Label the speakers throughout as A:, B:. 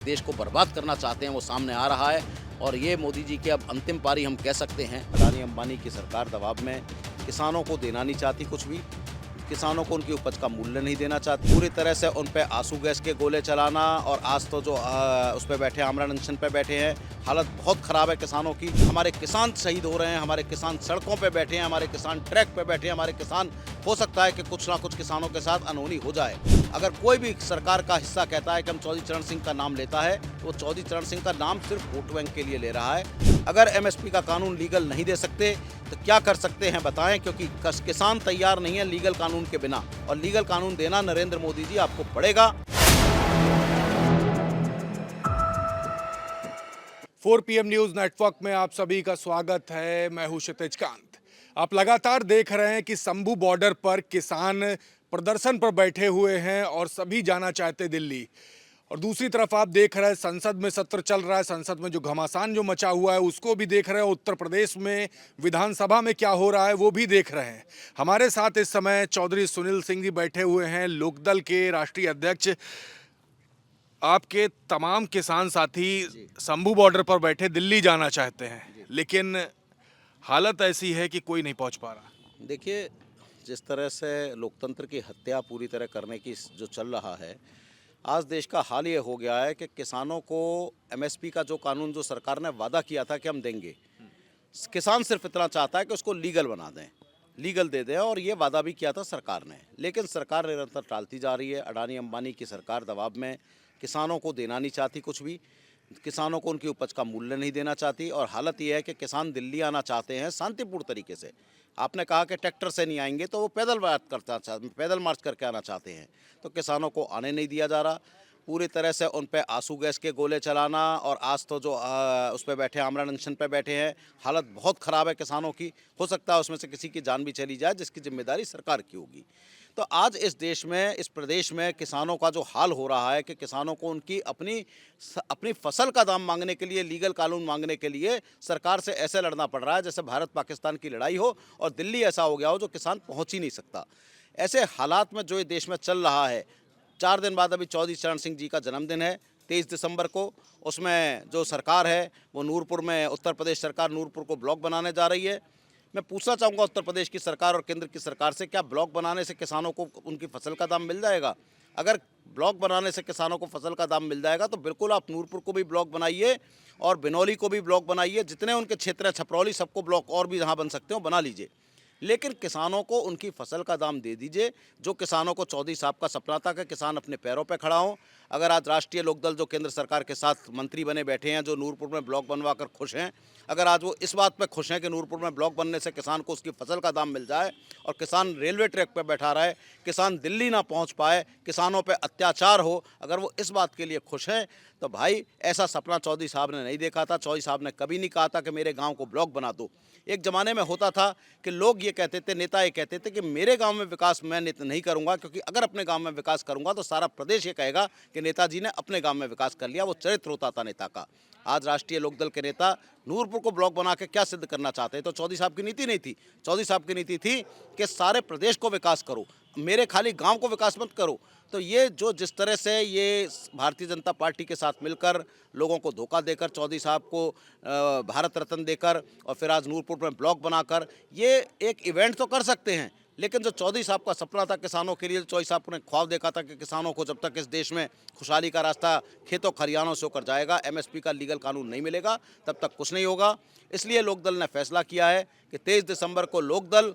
A: देश को बर्बाद करना चाहते हैं वो सामने आ रहा है। और ये मोदी जी की अब अंतिम पारी हम कह सकते हैं। अडानी अंबानी की सरकार दबाव में किसानों को देना नहीं चाहती कुछ भी, किसानों को उनकी उपज का मूल्य नहीं देना चाहती, पूरी तरह से उन पे आंसू गैस के गोले चलाना। और आज तो जो उस पे बैठे आमरण अनशन पे बैठे हैं, हालत बहुत ख़राब है किसानों की। हमारे किसान शहीद हो रहे हैं, हमारे किसान सड़कों पे बैठे हैं, हमारे किसान ट्रैक पे बैठे हैं, हमारे किसान, हो सकता है कि कुछ ना कुछ किसानों के साथ अनहोनी हो जाए। अगर कोई भी सरकार का हिस्सा कहता है कि हम चौधरी चरण सिंह का नाम लेता है, तो वो चौधरी चरण सिंह का नाम सिर्फ वोट बैंक के लिए ले रहा है। अगर एमएसपी का कानून लीगल नहीं दे सकते तो क्या कर सकते हैं बताएं, क्योंकि किसान तैयार नहीं है लीगल कानून के बिना। और लीगल कानून देना नरेंद्र मोदी जी आपको पड़ेगा।
B: 4 PM न्यूज नेटवर्क में आप सभी का स्वागत है। मैं हूं क्षितिज कांत। आप लगातार देख रहे हैं कि शंभू बॉर्डर पर किसान प्रदर्शन पर बैठे हुए हैं और सभी जाना चाहते दिल्ली। और दूसरी तरफ आप देख रहे हैं संसद में सत्र चल रहा है। संसद में जो घमासान जो मचा हुआ है उसको भी देख रहे हैं। उत्तर प्रदेश में विधानसभा में क्या हो रहा है वो भी देख रहे हैं। हमारे साथ इस समय चौधरी सुनील सिंह जी बैठे हुए हैं, लोकदल के राष्ट्रीय अध्यक्ष। आपके तमाम किसान साथी शंभू बॉर्डर पर बैठे दिल्ली जाना चाहते हैं, लेकिन हालत ऐसी है कि कोई नहीं पहुंच पा रहा।
A: देखिए, जिस तरह से लोकतंत्र की हत्या पूरी तरह करने की जो चल रहा है, आज देश का हाल ये हो गया है कि किसानों को एमएसपी का जो कानून जो सरकार ने वादा किया था कि हम देंगे, किसान सिर्फ इतना चाहता है कि उसको लीगल बना दें, लीगल दे दें। और ये वादा भी किया था सरकार ने, लेकिन सरकार निरंतर टालती जा रही है। अडानी अंबानी की सरकार दबाव में किसानों को देना नहीं चाहती कुछ भी, किसानों को उनकी उपज का मूल्य नहीं देना चाहती। और हालत ये है कि किसान दिल्ली आना चाहते हैं शांतिपूर्ण तरीके से। आपने कहा कि ट्रैक्टर से नहीं आएंगे, तो वो पैदल मार्च करके आना चाहते हैं, तो किसानों को आने नहीं दिया जा रहा। पूरी तरह से उन पे आंसू गैस के गोले चलाना। और आज तो जो उस पे बैठे आमरण अनशन पे बैठे हैं, हालत बहुत ख़राब है किसानों की। हो सकता है उसमें से किसी की जान भी चली जाए, जिसकी जिम्मेदारी सरकार की होगी। तो आज इस देश में, इस प्रदेश में किसानों का जो हाल हो रहा है कि किसानों को उनकी अपनी फसल का दाम मांगने के लिए, लीगल कानून मांगने के लिए सरकार से ऐसे लड़ना पड़ रहा है जैसे भारत पाकिस्तान की लड़ाई हो और दिल्ली ऐसा हो गया हो जो किसान पहुंच ही नहीं सकता। ऐसे हालात में जो ये देश में चल रहा है, 4 दिन बाद अभी चौधरी चरण सिंह जी का जन्मदिन है 23 दिसंबर को। उसमें जो सरकार है वो नूरपुर में, उत्तर प्रदेश सरकार नूरपुर को ब्लॉक बनाने जा रही है। मैं पूछना चाहूँगा उत्तर प्रदेश की सरकार और केंद्र की सरकार से, क्या ब्लॉक बनाने से किसानों को उनकी फसल का दाम मिल जाएगा? अगर ब्लॉक बनाने से किसानों को फसल का दाम मिल जाएगा तो बिल्कुल आप नूरपुर को भी ब्लॉक बनाइए और बिनौली को भी ब्लॉक बनाइए, जितने उनके क्षेत्र हैं, छपरौली, सबको ब्लॉक और भी जहाँ बन सकते हो बना लीजिए। लेकिन किसानों को उनकी फसल का दाम दे दीजिए। जो किसानों को चौधरी साहब का सपना था कि किसान अपने पैरों पर खड़ा हो। अगर आज राष्ट्रीय लोकदल जो केंद्र सरकार के साथ मंत्री बने बैठे हैं, जो नूरपुर में ब्लॉक बनवा कर खुश हैं, अगर आज वो इस बात पर खुश हैं कि नूरपुर में ब्लॉक बनने से किसान को उसकी फसल का दाम मिल जाए और किसान रेलवे ट्रैक पर बैठा रहे, किसान दिल्ली ना पहुंच पाए, किसानों पर अत्याचार हो, अगर वो इस बात के लिए खुश हैं, तो भाई ऐसा सपना चौधरी साहब ने नहीं देखा था। चौधरी साहब ने कभी नहीं कहा था कि मेरे गांव को ब्लॉक बना दो। एक ज़माने में होता था कि लोग ये कहते थे, नेता ये कहते थे कि मेरे गांव में विकास मैं नहीं करूंगा, क्योंकि अगर अपने गांव में विकास करूंगा तो सारा प्रदेश ये कहेगा कि नेताजी ने अपने गांव में विकास कर लिया। वो चरित्र होता था नेता का। आज राष्ट्रीय लोकदल के नेता नूरपुर को ब्लॉक बना के क्या सिद्ध करना चाहते हैं? तो चौधरी साहब की नीति नहीं थी। चौधरी साहब की नीति थी कि सारे प्रदेश को विकास करो, मेरे खाली गांव को विकास मत करो। तो ये जो जिस तरह से ये भारतीय जनता पार्टी के साथ मिलकर लोगों को धोखा देकर, चौधरी साहब को भारत रत्न देकर और फिर आज नूरपुर में ब्लॉक बनाकर ये एक इवेंट तो कर सकते हैं, लेकिन जो चौधरी साहब का सपना था किसानों के लिए, चौधरी साहब ने ख्वाब देखा था कि किसानों को जब तक इस देश में खुशहाली का रास्ता खेतों खलिहानों से होकर जाएगा, एमएसपी का लीगल कानून नहीं मिलेगा, तब तक कुछ नहीं होगा। इसलिए लोकदल ने फैसला किया है कि 23 दिसंबर को लोकदल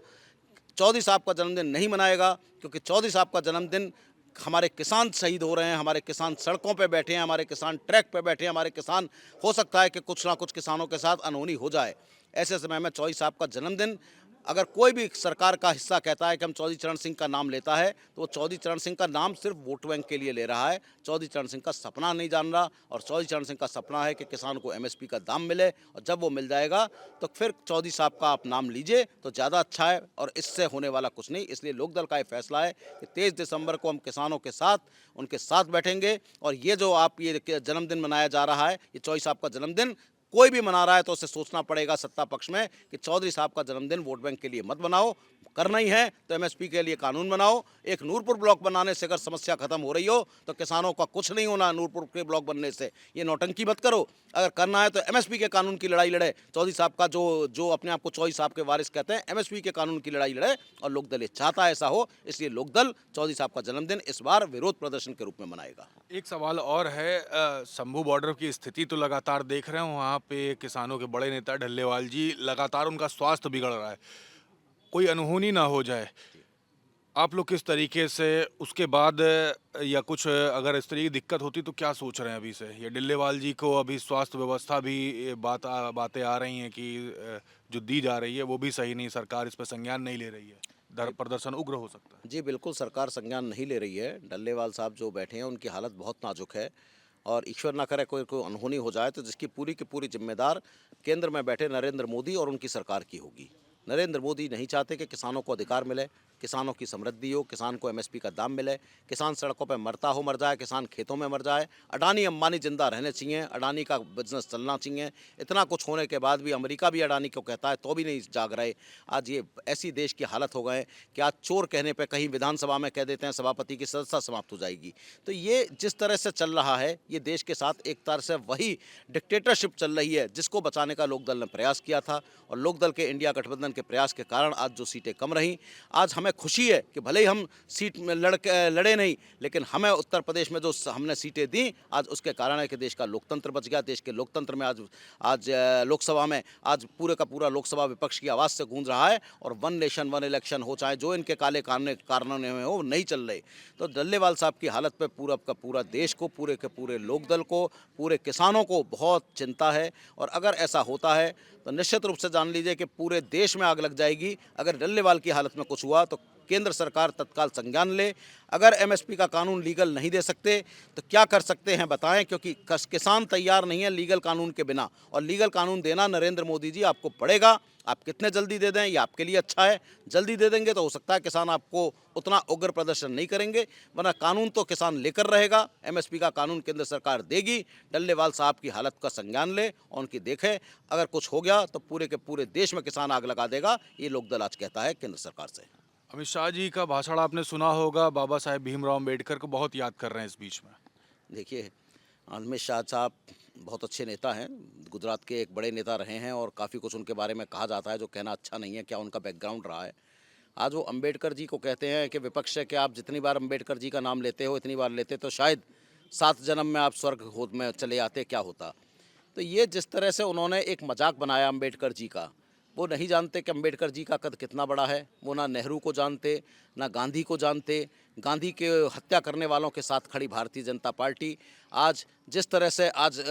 A: चौधरी साहब का जन्मदिन नहीं मनाएगा, क्योंकि चौधरी साहब का जन्मदिन, हमारे किसान शहीद हो रहे हैं, हमारे किसान सड़कों पे बैठे हैं, हमारे किसान ट्रैक पे बैठे हैं, हमारे किसान, हो सकता है कि कुछ ना कुछ किसानों के साथ अनहोनी हो जाए। ऐसे समय में चौधरी साहब का जन्मदिन, अगर कोई भी सरकार का हिस्सा कहता है कि हम चौधरी चरण सिंह का नाम लेता है, तो वो चौधरी चरण सिंह का नाम सिर्फ वोट बैंक के लिए ले रहा है। चौधरी चरण सिंह का सपना नहीं जान रहा। और चौधरी चरण सिंह का सपना है कि किसान को एमएसपी का दाम मिले, और जब वो मिल जाएगा तो फिर चौधरी साहब का आप नाम लीजिए तो ज़्यादा अच्छा है, और इससे होने वाला कुछ नहीं। इसलिए लोकदल का ये फैसला है कि 23 दिसंबर को हम किसानों के साथ, उनके साथ बैठेंगे। और ये जो आप ये जन्मदिन मनाया जा रहा है, ये चौधरी साहब का जन्मदिन कोई भी मना रहा है तो उसे सोचना पड़ेगा सत्ता पक्ष में कि चौधरी साहब का जन्मदिन वोट बैंक के लिए मत बनाओ, करना ही है तो एमएसपी के लिए कानून बनाओ। एक नूरपुर ब्लॉक बनाने से अगर समस्या खत्म हो रही हो तो किसानों का कुछ नहीं होना नूरपुर के ब्लॉक बनने से। ये नौटंकी मत करो। अगर करना है तो एमएसपी के कानून की लड़ाई लड़े। चौधरी साहब का जो अपने आप को चौधरी साहब के वारिस कहते हैं, एमएसपी के कानून की लड़ाई लड़े और लोकदल ये चाहता है ऐसा हो। इसलिए लोकदल चौधरी साहब का जन्मदिन इस बार विरोध प्रदर्शन के रूप में मनाएगा।
B: एक सवाल और है, शंभू बॉर्डर की स्थिति तो लगातार देख रहे हैं, वहाँ पे किसानों के बड़े नेता ढल्लेवाल जी लगातार उनका स्वास्थ्य बिगड़ रहा है, कोई अनहोनी ना हो जाए। आप लोग किस तरीके से उसके बाद या कुछ अगर इस तरह की दिक्कत होती तो क्या सोच रहे हैं अभी से? ये ढिल्लेवाल जी को अभी स्वास्थ्य व्यवस्था भी बातें आ रही हैं कि जो दी जा रही है वो भी सही नहीं, सरकार इस पर संज्ञान नहीं ले रही है, प्रदर्शन उग्र हो सकता है।
A: जी बिल्कुल, सरकार संज्ञान नहीं ले रही है। डल्लेवाल साहब जो बैठे हैं उनकी हालत बहुत नाजुक है और ईश्वर ना करे कोई कोई अनहोनी हो जाए तो जिसकी पूरी की पूरी जिम्मेदार केंद्र में बैठे नरेंद्र मोदी और उनकी सरकार की होगी। नरेंद्र मोदी नहीं चाहते कि किसानों को अधिकार मिले, किसानों की समृद्धि हो, किसान को एमएसपी का दाम मिले, किसान सड़कों पर मरता हो मर जाए, किसान खेतों में मर जाए। अडानी अंबानी जिंदा रहने चाहिए, अडानी का बिजनेस चलना चाहिए। इतना कुछ होने के बाद भी अमेरिका भी अडानी को कहता है तो भी नहीं जाग रहे। आज ये ऐसी देश की हालत हो गए कि आज चोर कहने पे कहीं विधानसभा में कह देते हैं सभापति की सदस्यता समाप्त हो जाएगी। तो ये जिस तरह से चल रहा है, ये देश के साथ एक तरह से वही डिक्टेटरशिप चल रही है जिसको बचाने का लोकदल ने प्रयास किया था और लोकदल के इंडिया गठबंधन के प्रयास के कारण आज जो सीटें कम रहीं। आज हमें खुशी है कि भले ही हम सीट में लड़े नहीं, लेकिन हमें उत्तर प्रदेश में जो हमने सीटें दी आज उसके कारण है कि देश का लोकतंत्र बच गया। देश के लोकतंत्र में आज लोकसभा में आज पूरे का पूरा लोकसभा विपक्ष की आवाज़ से गूंज रहा है और वन नेशन वन इलेक्शन हो, चाहे जो इनके काले कारणों में हो, नहीं चल रहे। तो डल्लेवाल साहब की हालत पे पूरा का पूरा देश को, पूरे के पूरे लोकदल को, पूरे किसानों को बहुत चिंता है और अगर ऐसा होता है तो निश्चित रूप से जान लीजिए कि पूरे देश में आग लग जाएगी। अगर डल्लेवाल की हालत में कुछ हुआ तो केंद्र सरकार तत्काल संज्ञान ले। अगर एमएसपी का कानून लीगल नहीं दे सकते तो क्या कर सकते हैं बताएं, क्योंकि किसान तैयार नहीं है लीगल कानून के बिना और लीगल कानून देना नरेंद्र मोदी जी आपको पड़ेगा। आप कितने जल्दी दे दें ये आपके लिए अच्छा है। जल्दी दे देंगे तो हो सकता है किसान आपको उतना उग्र प्रदर्शन नहीं करेंगे, वरना कानून तो किसान लेकर रहेगा। एमएसपी का कानून केंद्र सरकार देगी। डल्लेवाल साहब की हालत का संज्ञान ले और उनकी देखे। अगर कुछ हो गया तो पूरे के पूरे देश में किसान आग लगा देगा। ये लोकदल आज कहता है केंद्र सरकार से।
B: अमित शाह जी का भाषण आपने सुना होगा, बाबा साहेब भीमराव अम्बेडकर को बहुत याद कर रहे हैं इस बीच में।
A: देखिए, अमित शाह साहब बहुत अच्छे नेता हैं, गुजरात के एक बड़े नेता रहे हैं और काफ़ी कुछ उनके बारे में कहा जाता है जो कहना अच्छा नहीं है, क्या उनका बैकग्राउंड रहा है। आज वो अम्बेडकर जी को कहते हैं कि विपक्ष है कि आप जितनी बार अम्बेडकर जी का नाम लेते हो, इतनी बार लेते तो शायद 7 जन्म में आप स्वर्ग में चले आते, क्या होता। तो ये जिस तरह से उन्होंने एक मजाक बनाया अम्बेडकर जी का, वो नहीं जानते कि अम्बेडकर जी का कद कितना बड़ा है। वो ना नेहरू को जानते, ना गांधी को जानते। गांधी के हत्या करने वालों के साथ खड़ी भारतीय जनता पार्टी। आज जिस तरह से आज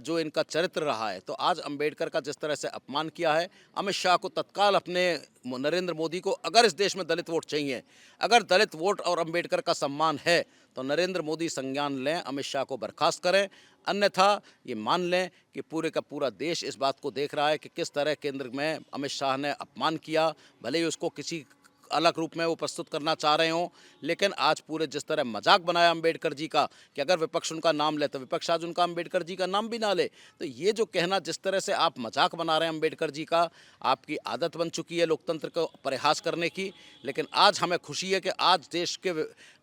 A: जो इनका चरित्र रहा है, तो आज अम्बेडकर का जिस तरह से अपमान किया है, अमित शाह को तत्काल अपने नरेंद्र मोदी को, अगर इस देश में दलित वोट चाहिए, अगर दलित वोट और अम्बेडकर का सम्मान है तो नरेंद्र मोदी संज्ञान लें, अमित शाह को बर्खास्त करें। अन्यथा ये मान लें कि पूरे का पूरा देश इस बात को देख रहा है कि किस तरह केंद्र में अमित शाह ने अपमान किया। भले ही उसको किसी अलग रूप में वो प्रस्तुत करना चाह रहे हों, लेकिन आज पूरे जिस तरह मजाक बनाया अम्बेडकर जी का कि अगर विपक्ष उनका नाम ले तो विपक्ष आज उनका अम्बेडकर जी का नाम भी ना ले। तो ये जो कहना, जिस तरह से आप मजाक बना रहे हैं अम्बेडकर जी का, आपकी आदत बन चुकी है लोकतंत्र को परिहास करने की। लेकिन आज हमें खुशी है कि आज देश के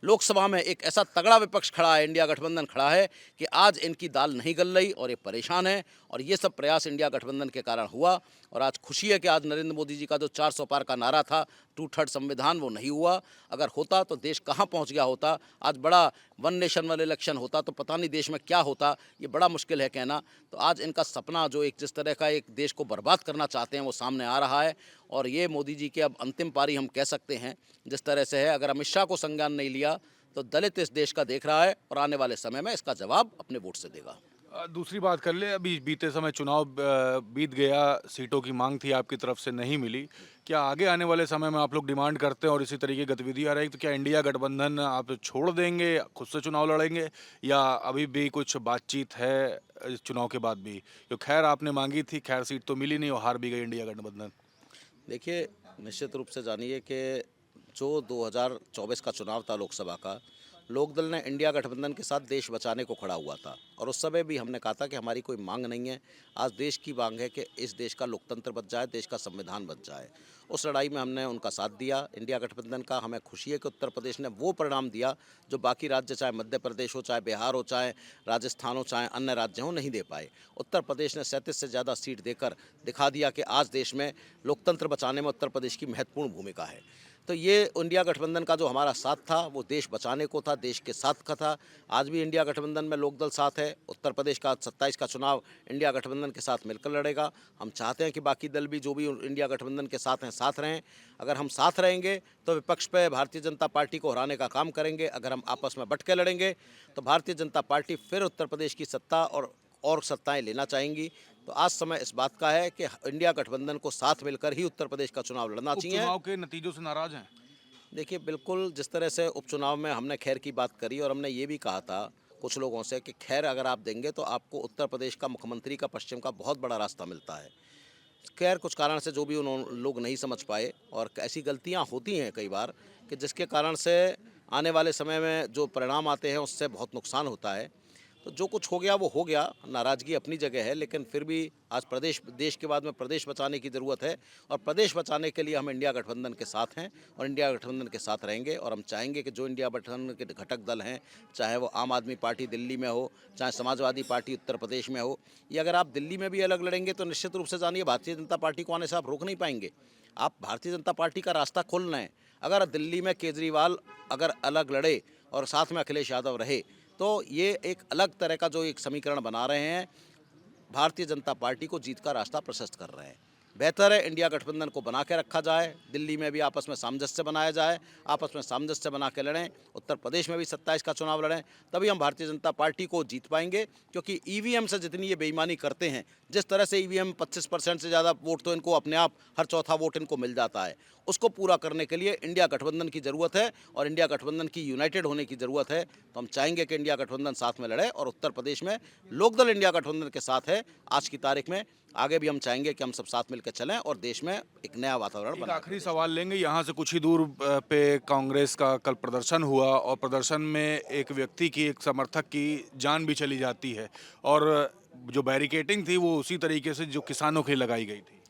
A: लोकसभा में एक ऐसा तगड़ा विपक्ष खड़ा है, इंडिया गठबंधन खड़ा है कि आज इनकी दाल नहीं गल रही और ये परेशान है और ये सब प्रयास इंडिया गठबंधन के कारण हुआ। और आज खुशी है कि आज नरेंद्र मोदी जी का जो 400 पार का नारा था, 2/3 संविधान, वो नहीं हुआ। अगर होता तो देश कहाँ पहुँच गया होता। आज बड़ा वन नेशन वन इलेक्शन होता तो पता नहीं देश में क्या होता, ये बड़ा मुश्किल है कहना। तो आज इनका सपना जो एक जिस तरह का एक देश को बर्बाद करना चाहते हैं वो सामने आ रहा है और ये मोदी जी की अब अंतिम पारी हम कह सकते हैं जिस तरह से है। अगर अमित शाह को संज्ञान नहीं लिया तो दलित इस देश का देख रहा है और आने वाले समय में इसका जवाब अपने वोट से देगा।
B: दूसरी बात कर ले, अभी बीते समय चुनाव बीत गया, सीटों की मांग थी आपकी तरफ से, नहीं मिली। क्या आगे आने वाले समय में आप लोग डिमांड करते हैं और इसी तरीके की गतिविधियां रहेगी तो क्या इंडिया गठबंधन आप छोड़ देंगे, खुद से चुनाव लड़ेंगे, या अभी भी कुछ बातचीत है इस चुनाव के बाद भी? जो खैर आपने मांगी थी, खैर सीट तो मिली नहीं और हार भी गई इंडिया गठबंधन।
A: देखिए, निश्चित रूप से जानिए कि जो 2024 का चुनाव था लोकसभा का, लोकदल ने इंडिया गठबंधन के साथ देश बचाने को खड़ा हुआ था और उस समय भी हमने कहा था कि हमारी कोई मांग नहीं है। आज देश की मांग है कि इस देश का लोकतंत्र बच जाए, देश का संविधान बच जाए। उस लड़ाई में हमने उनका साथ दिया इंडिया गठबंधन का। हमें खुशी है कि उत्तर प्रदेश ने वो परिणाम दिया जो बाकी राज्य, चाहे मध्य प्रदेश हो, चाहे बिहार हो, चाहे राजस्थान हो, चाहे अन्य राज्य हो, नहीं दे पाए। उत्तर प्रदेश ने 37 से ज़्यादा सीट देकर दिखा दिया कि आज देश में लोकतंत्र बचाने में उत्तर प्रदेश की महत्वपूर्ण भूमिका है। तो ये इंडिया गठबंधन का जो हमारा साथ था वो देश बचाने को था, देश के साथ का था। आज भी इंडिया गठबंधन में लोकदल साथ है। उत्तर प्रदेश का 27 का चुनाव इंडिया गठबंधन के साथ मिलकर लड़ेगा। हम चाहते हैं कि बाकी दल भी जो भी इंडिया गठबंधन के साथ हैं, साथ रहें। अगर हम साथ रहेंगे तो विपक्ष पे भारतीय जनता पार्टी को हराने का काम करेंगे। अगर हम आपस में बट के लड़ेंगे तो भारतीय जनता पार्टी फिर उत्तर प्रदेश की सत्ता और सत्ताएं लेना चाहेंगी। तो आज समय इस बात का है कि इंडिया गठबंधन को साथ मिलकर ही उत्तर प्रदेश का चुनाव लड़ना चाहिए।
B: उपचुनाव के नतीजों से नाराज हैं?
A: देखिए, बिल्कुल जिस तरह से उपचुनाव में हमने खैर की बात करी और हमने ये भी कहा था कुछ लोगों से कि खैर अगर आप देंगे तो आपको उत्तर प्रदेश का मुख्यमंत्री का पश्चिम का बहुत बड़ा रास्ता मिलता है। खैर कुछ कारण से जो भी उन्होंने लोग नहीं समझ पाए और ऐसी गलतियां होती हैं कई बार कि जिसके कारण से आने वाले समय में जो परिणाम आते हैं उससे बहुत नुकसान होता है। तो जो कुछ हो गया वो हो गया, नाराज़गी अपनी जगह है, लेकिन फिर भी आज देश के बाद में प्रदेश बचाने की ज़रूरत है और प्रदेश बचाने के लिए हम इंडिया गठबंधन के साथ हैं और इंडिया गठबंधन के साथ रहेंगे। और हम चाहेंगे कि जो इंडिया गठबंधन के घटक दल हैं, चाहे वो आम आदमी पार्टी दिल्ली में हो, चाहे समाजवादी पार्टी उत्तर प्रदेश में हो, या अगर आप दिल्ली में भी अलग लड़ेंगे तो निश्चित रूप से जानिए भारतीय जनता पार्टी को आने से आप रोक नहीं पाएंगे। आप भारतीय जनता पार्टी का रास्ता खोल रहे हैं। अगर दिल्ली में केजरीवाल अगर अलग लड़े और साथ में अखिलेश यादव रहे तो ये एक अलग तरह का जो एक समीकरण बना रहे हैं, भारतीय जनता पार्टी को जीत का रास्ता प्रशस्त कर रहे हैं। बेहतर है इंडिया गठबंधन को बना के रखा जाए, दिल्ली में भी आपस में सामंजस्य बनाया जाए, आपस में सामंजस्य बना के लड़ें, उत्तर प्रदेश में भी 27 का चुनाव लड़ें, तभी हम भारतीय जनता पार्टी को जीत पाएंगे। क्योंकि ईवीएम से जितनी ये बेईमानी करते हैं, जिस तरह से ईवीएम 25% से ज़्यादा वोट तो इनको अपने आप हर चौथा वोट इनको मिल जाता है, उसको पूरा करने के लिए इंडिया गठबंधन की ज़रूरत है और इंडिया गठबंधन की यूनाइटेड होने की ज़रूरत है। तो हम चाहेंगे कि इंडिया गठबंधन साथ में लड़े और उत्तर प्रदेश में लोकदल इंडिया गठबंधन के साथ है आज की तारीख में। आगे भी हम चाहेंगे कि हम सब साथ मिलकर चलें और देश में एक नया वातावरण
B: एक
A: बनाएं।
B: आखिरी सवाल लेंगे। यहाँ से कुछ ही दूर पे कांग्रेस का कल प्रदर्शन हुआ और प्रदर्शन में एक व्यक्ति की, एक समर्थक की जान भी चली जाती है और जो बैरिकेडिंग थी वो उसी तरीके से जो किसानों के लिए लगाई गई थी।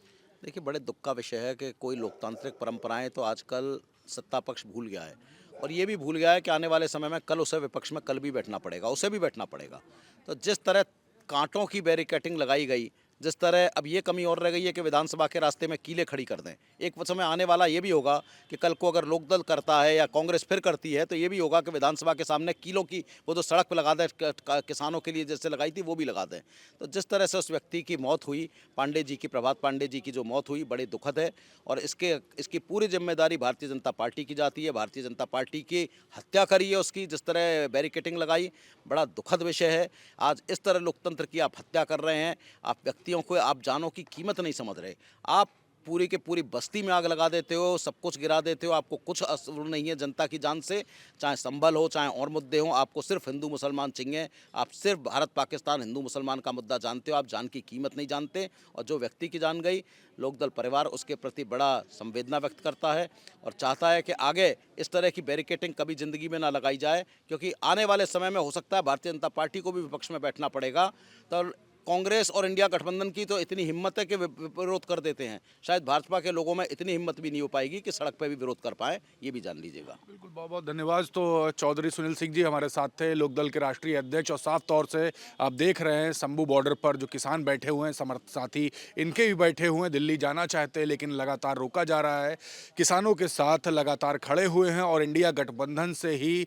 A: देखिए, बड़े दुख का विषय है कि कोई लोकतांत्रिक परंपराएं तो आजकल सत्ता पक्ष भूल गया है और ये भी भूल गया है कि आने वाले समय में कल उसे विपक्ष में कल भी बैठना पड़ेगा, उसे भी बैठना पड़ेगा। तो जिस तरह कांटों की बैरिकेडिंग लगाई गई, जिस तरह अब ये कमी और रह गई है कि विधानसभा के रास्ते में कीले खड़ी कर दें। एक समय आने वाला ये भी होगा कि कल को अगर लोकदल करता है या कांग्रेस फिर करती है तो ये भी होगा कि विधानसभा के सामने कीलों की वो जो सड़क पर लगा दें किसानों के लिए जैसे लगाई थी वो भी लगा दें। तो जिस तरह से उस व्यक्ति की मौत हुई, पांडे जी की, प्रभात पांडे जी की जो मौत हुई, बड़ी दुखद है और इसकी पूरी जिम्मेदारी भारतीय जनता पार्टी की जाती है। भारतीय जनता पार्टी की हत्या करी है उसकी, जिस तरह बैरिकेडिंग लगाई, बड़ा दुखद विषय है। आज इस तरह लोकतंत्र की आप हत्या कर रहे हैं, आप व्यक्तियों को, आप जानों की कीमत नहीं समझ रहे। आप पूरी के पूरी बस्ती में आग लगा देते हो, सब कुछ गिरा देते हो, आपको कुछ असर नहीं है जनता की जान से, चाहे संभल हो चाहे और मुद्दे हों, आपको सिर्फ हिंदू मुसलमान चाहिए। आप सिर्फ भारत पाकिस्तान हिंदू मुसलमान का मुद्दा जानते हो, आप जान की कीमत नहीं जानते। और जो व्यक्ति की जान गई, लोकदल परिवार उसके प्रति बड़ा संवेदना व्यक्त करता है और चाहता है कि आगे इस तरह की बैरिकेडिंग कभी ज़िंदगी में ना लगाई जाए, क्योंकि आने वाले समय में हो सकता है भारतीय जनता पार्टी को भी विपक्ष में बैठना पड़ेगा। तो कांग्रेस और इंडिया गठबंधन की तो इतनी हिम्मत है कि विरोध कर देते हैं, शायद भाजपा के लोगों में इतनी हिम्मत भी नहीं हो पाएगी कि सड़क पर भी विरोध कर पाए, ये भी जान लीजिएगा।
B: बिल्कुल, बहुत बहुत धन्यवाद। तो चौधरी सुनील सिंह जी हमारे साथ थे, लोकदल के राष्ट्रीय अध्यक्ष, और साफ तौर से आप देख रहे हैं शंभू बॉर्डर पर जो किसान बैठे हुए हैं, समर्थ साथी इनके भी बैठे हुए हैं, दिल्ली जाना चाहते हैं लेकिन लगातार रोका जा रहा है। किसानों के साथ लगातार खड़े हुए हैं और इंडिया गठबंधन से ही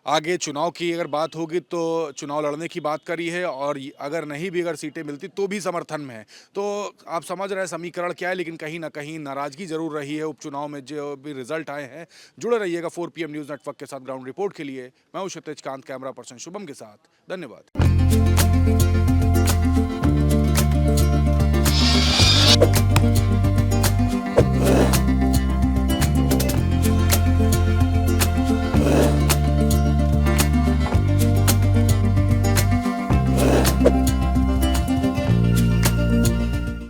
B: आगे चुनाव की अगर बात होगी तो चुनाव लड़ने की बात करी है और अगर नहीं भी अगर सीटें मिलती तो भी समर्थन में है। तो आप समझ रहे हैं समीकरण क्या है, लेकिन कहीं ना कहीं नाराजगी जरूर रही है उपचुनाव में जो भी रिजल्ट आए हैं। जुड़े रहिएगा 4 PM न्यूज़ नेटवर्क के साथ ग्राउंड रिपोर्ट के लिए। मैं हूं क्षितिज कांत, कैमरा पर्सन शुभम के साथ। धन्यवाद।